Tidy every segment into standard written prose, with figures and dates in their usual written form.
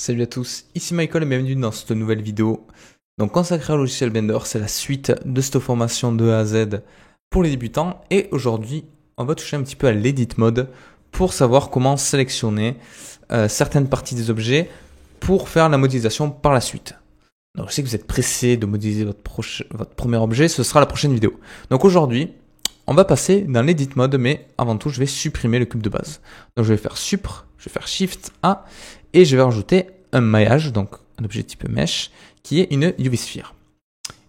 Salut à tous, ici Michael et bienvenue dans cette nouvelle vidéo. Donc consacrée au logiciel Blender, c'est la suite de cette formation de A à Z pour les débutants. Et aujourd'hui, on va toucher un petit peu à l'edit mode pour savoir comment sélectionner certaines parties des objets pour faire la modélisation par la suite. Donc je sais que vous êtes pressé de modéliser votre premier objet, ce sera la prochaine vidéo. Donc aujourd'hui, on va passer dans l'edit mode, mais avant tout, je vais supprimer le cube de base. Donc je vais faire Supr, je vais faire Shift A, et je vais rajouter un maillage, donc un objet type mesh, qui est une UV sphere.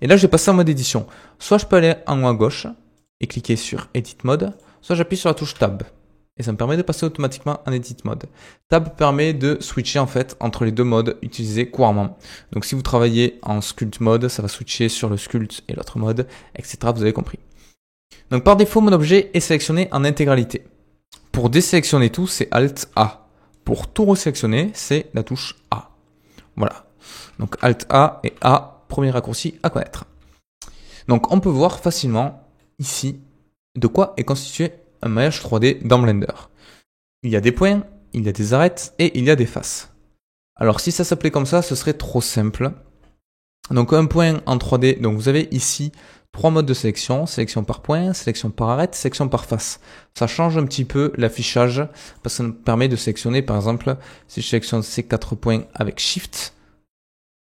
Et là, je vais passer en mode édition. Soit je peux aller en haut à gauche et cliquer sur Edit Mode, soit j'appuie sur la touche Tab. Et ça me permet de passer automatiquement en Edit Mode. Tab permet de switcher en fait entre les deux modes utilisés couramment. Donc si vous travaillez en Sculpt Mode, ça va switcher sur le Sculpt et l'autre mode, etc. Vous avez compris. Donc par défaut, mon objet est sélectionné en intégralité. Pour désélectionner tout, c'est Alt A. Pour tout resélectionner, c'est la touche A. Voilà. Donc Alt A et A, premier raccourci à connaître. Donc on peut voir facilement ici de quoi est constitué un maillage 3D dans Blender. Il y a des points, il y a des arêtes et il y a des faces. Alors si ça s'appelait comme ça, ce serait trop simple. Donc un point en 3D, donc vous avez ici trois modes de sélection, sélection par point, sélection par arête, sélection par face. Ça change un petit peu l'affichage parce que ça nous permet de sélectionner, par exemple, si je sélectionne ces 4 points avec Shift,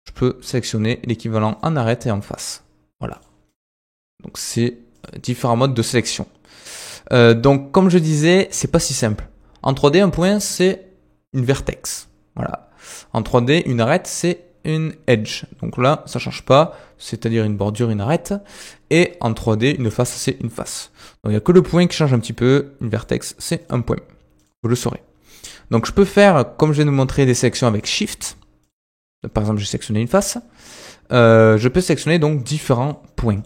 je peux sélectionner l'équivalent en arête et en face. Voilà. Donc c'est différents modes de sélection. Donc comme je disais, c'est pas si simple. En 3D, un point c'est une vertex. Voilà. En 3D, une arête c'est une edge. Donc là, ça change pas, c'est-à-dire une bordure, une arête. Et en 3D, une face, c'est une face. Donc il n'y a que le point qui change un petit peu. Une vertex, c'est un point. Vous le saurez. Donc je peux faire, comme je viens de vous montrer, des sélections avec Shift. Par exemple, j'ai sélectionné une face. Je peux sélectionner donc différents points.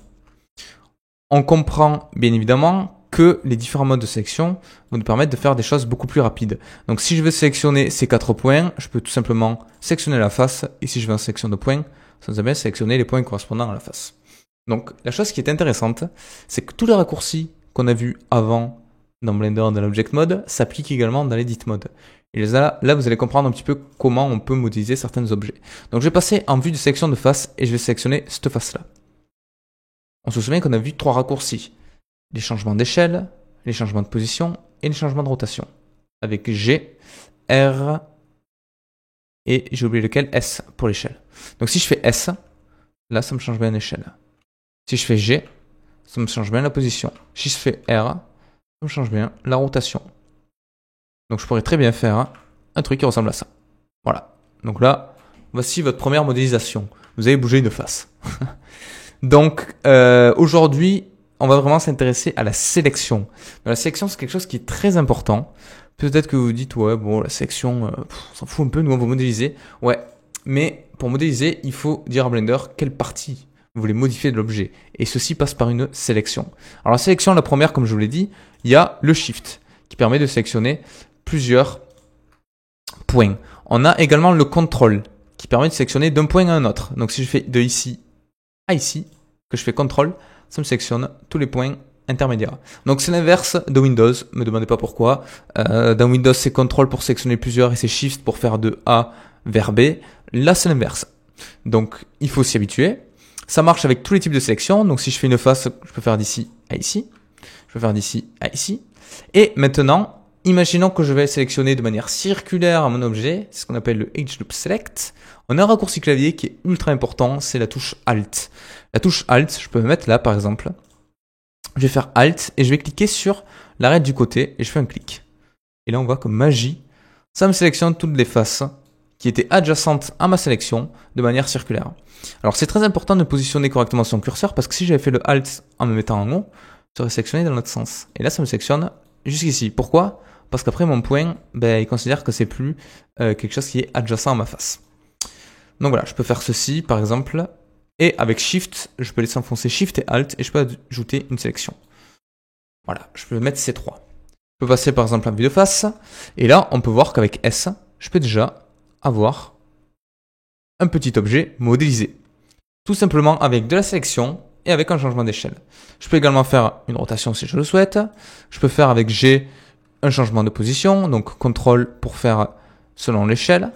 On comprend bien évidemment que les différents modes de sélection vont nous permettre de faire des choses beaucoup plus rapides. Donc si je veux sélectionner ces 4 points, je peux tout simplement sélectionner la face, et si je veux en sélection de points, ça nous amène à sélectionner les points correspondant à la face. Donc la chose qui est intéressante, c'est que tous les raccourcis qu'on a vus avant dans Blender, dans l'Object Mode, s'appliquent également dans l'Edit Mode. Et là, vous allez comprendre un petit peu comment on peut modéliser certains objets. Donc je vais passer en vue de sélection de face, et je vais sélectionner cette face-là. On se souvient qu'on a vu 3 raccourcis. Les changements d'échelle, les changements de position et les changements de rotation. Avec G, R et j'ai oublié lequel, S pour l'échelle. Donc si je fais S, là ça me change bien l'échelle. Si je fais G, ça me change bien la position. Si je fais R, ça me change bien la rotation. Donc je pourrais très bien faire un truc qui ressemble à ça. Voilà. Donc là, voici votre première modélisation. Vous avez bougé une face. Donc aujourd'hui, on va vraiment s'intéresser à la sélection. La sélection, c'est quelque chose qui est très important. Peut-être que vous vous dites, ouais, bon, la sélection, on s'en fout un peu, nous on va modéliser. Ouais, mais pour modéliser, il faut dire à Blender quelle partie vous voulez modifier de l'objet. Et ceci passe par une sélection. Alors la sélection, la première, comme je vous l'ai dit, il y a le Shift qui permet de sélectionner plusieurs points. On a également le Control qui permet de sélectionner d'un point à un autre. Donc si je fais de ici à ici, que je fais Control, ça me sélectionne tous les points intermédiaires. Donc c'est l'inverse de Windows, me demandez pas pourquoi. Dans Windows, c'est CTRL pour sélectionner plusieurs et c'est Shift pour faire de A vers B. Là, c'est l'inverse. Donc il faut s'y habituer. Ça marche avec tous les types de sélection. Donc si je fais une face, je peux faire d'ici à ici. Je peux faire d'ici à ici. Et maintenant, imaginons que je vais sélectionner de manière circulaire mon objet. C'est ce qu'on appelle le Edge Loop Select. On a un raccourci clavier qui est ultra important, c'est la touche Alt. La touche Alt, je peux me mettre là par exemple. Je vais faire Alt et je vais cliquer sur l'arête du côté et je fais un clic. Et là on voit comme magie, ça me sélectionne toutes les faces qui étaient adjacentes à ma sélection de manière circulaire. Alors c'est très important de positionner correctement son curseur parce que si j'avais fait le Alt en me mettant en haut, ça aurait sélectionné dans l'autre sens. Et là ça me sélectionne jusqu'ici. Pourquoi ? Parce qu'après mon point, il considère que c'est plus quelque chose qui est adjacent à ma face. Donc voilà, je peux faire ceci par exemple. Et avec Shift, je peux laisser enfoncer Shift et Alt et je peux ajouter une sélection. Voilà, je peux mettre ces 3. Je peux passer par exemple en vue de face. Et là, on peut voir qu'avec S, je peux déjà avoir un petit objet modélisé. Tout simplement avec de la sélection et avec un changement d'échelle. Je peux également faire une rotation si je le souhaite. Je peux faire avec G un changement de position. Donc CTRL pour faire selon l'échelle.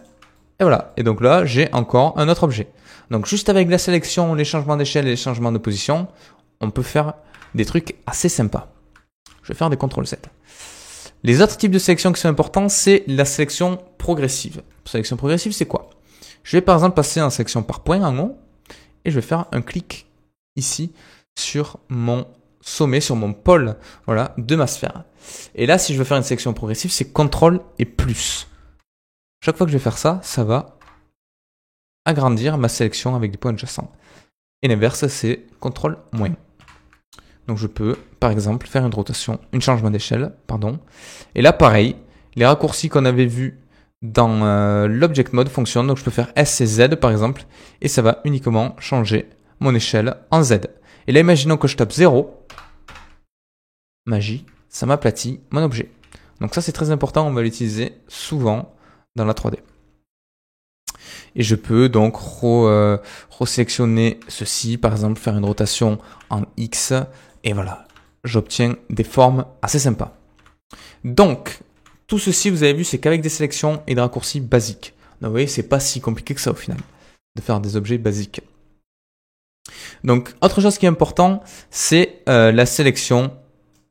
Et voilà. Et donc là, j'ai encore un autre objet. Donc juste avec la sélection, les changements d'échelle et les changements de position, on peut faire des trucs assez sympas. Je vais faire des CTRL-Z. Les autres types de sélection qui sont importants, c'est la sélection progressive. Sélection progressive, c'est quoi? Je vais par exemple passer en sélection par point en haut et je vais faire un clic ici sur mon sommet, sur mon pôle, voilà, de ma sphère. Et là, si je veux faire une sélection progressive, c'est CTRL et plus. Chaque fois que je vais faire ça, ça va agrandir ma sélection avec des points adjacents. Et l'inverse, c'est CTRL moins. Donc je peux, par exemple, faire une rotation, un changement d'échelle, pardon. Et là, pareil, les raccourcis qu'on avait vus dans l'Object Mode fonctionnent. Donc je peux faire S et Z, par exemple, et ça va uniquement changer mon échelle en Z. Et là, imaginons que je tape 0. Magie, ça m'aplatit mon objet. Donc ça, c'est très important, on va l'utiliser souvent dans la 3D. Et je peux donc resélectionner ceci, par exemple, faire une rotation en X, et voilà, j'obtiens des formes assez sympas. Donc, tout ceci, vous avez vu, c'est qu'avec des sélections et des raccourcis basiques. Donc, vous voyez, c'est pas si compliqué que ça au final, de faire des objets basiques. Donc, autre chose qui est important, c'est la sélection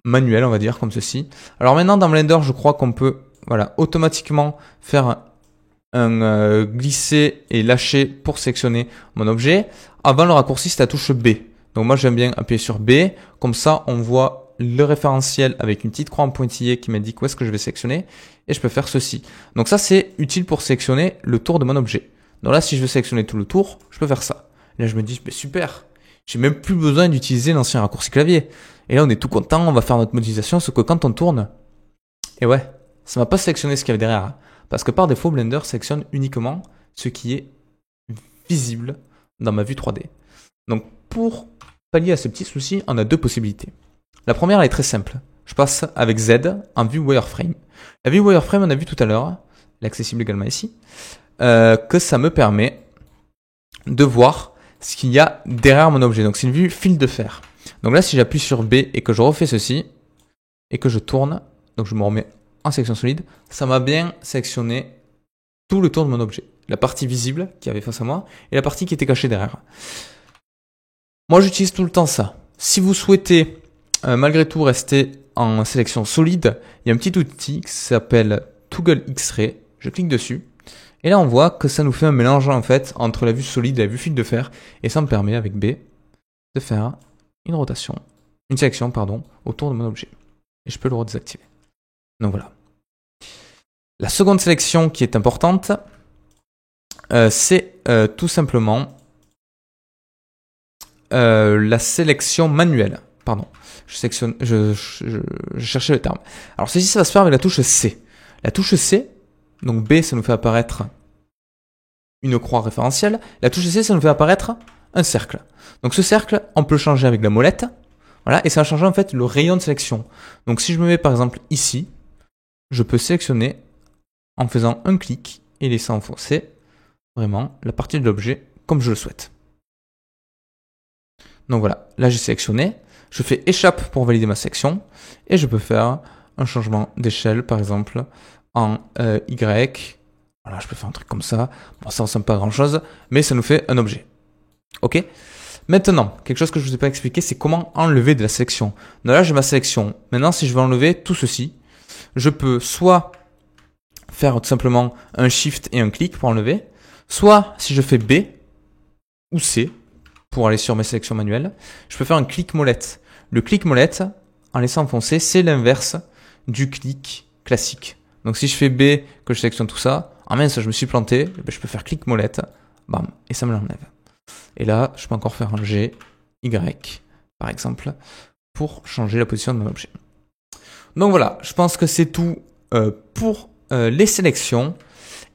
manuelle, on va dire, comme ceci. Alors maintenant, dans Blender, je crois qu'on peut, voilà, automatiquement faire un glisser et lâcher pour sélectionner mon objet. Avant, le raccourci, c'est la touche B. Donc moi, j'aime bien appuyer sur B. Comme ça, on voit le référentiel avec une petite croix en pointillé qui m'indique où est-ce que je vais sélectionner. Et je peux faire ceci. Donc ça, c'est utile pour sélectionner le tour de mon objet. Donc là, si je veux sélectionner tout le tour, je peux faire ça. Là, je me dis, mais super, j'ai même plus besoin d'utiliser l'ancien raccourci clavier. Et là, on est tout content, on va faire notre modélisation, sauf que quand on tourne, et ouais, ça m'a pas sélectionné ce qu'il y avait derrière. Hein. Parce que par défaut, Blender sélectionne uniquement ce qui est visible dans ma vue 3D. Donc pour pallier à ce petit souci, on a deux possibilités. La première, elle est très simple. Je passe avec Z en vue wireframe. La vue wireframe, on a vu tout à l'heure, elle est accessible également ici, que ça me permet de voir ce qu'il y a derrière mon objet. Donc c'est une vue fil de fer. Donc là, si j'appuie sur B et que je refais ceci, et que je tourne, donc je me remets en sélection solide, ça m'a bien sélectionné tout le tour de mon objet. La partie visible qui avait face à moi et la partie qui était cachée derrière. Moi, j'utilise tout le temps ça. Si vous souhaitez malgré tout rester en sélection solide, il y a un petit outil qui s'appelle Toggle X-Ray. Je clique dessus. Et là, on voit que ça nous fait un mélange en fait entre la vue solide et la vue fil de fer. Et ça me permet avec B de faire une rotation, une sélection pardon, autour de mon objet. Et je peux le redésactiver. Donc voilà. La seconde sélection qui est importante, c'est tout simplement la sélection manuelle. Pardon, je cherchais le terme. Alors ceci, ça va se faire avec la touche C. La touche C, donc B, ça nous fait apparaître une croix référentielle. La touche C, ça nous fait apparaître un cercle. Donc ce cercle, on peut le changer avec la molette. Voilà, et ça va changer en fait le rayon de sélection. Donc si je me mets par exemple ici, je peux sélectionner en faisant un clic et laisser enfoncer vraiment la partie de l'objet comme je le souhaite. Donc voilà, là j'ai sélectionné, je fais échappe pour valider ma sélection et je peux faire un changement d'échelle par exemple en Y. Voilà, je peux faire un truc comme ça. Bon, ça ne ressemble pas à grand chose, mais ça nous fait un objet. Ok ? Maintenant, quelque chose que je ne vous ai pas expliqué, c'est comment enlever de la sélection. Donc là, j'ai ma sélection. Maintenant, si je veux enlever tout ceci, je peux soit faire tout simplement un Shift et un clic pour enlever, soit si je fais B ou C pour aller sur mes sélections manuelles, je peux faire un clic molette. Le clic molette, en laissant enfoncer, c'est l'inverse du clic classique. Donc si je fais B, que je sélectionne tout ça, ah mince, je me suis planté, je peux faire clic molette, bam, et ça me l'enlève. Et là, je peux encore faire un G, Y, par exemple, pour changer la position de mon objet. Donc voilà, je pense que c'est tout pour les sélections.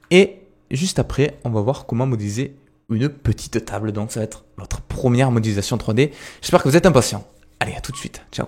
Et juste après, on va voir comment modéliser une petite table. Donc ça va être notre première modélisation 3D. J'espère que vous êtes impatients. Allez, à tout de suite. Ciao.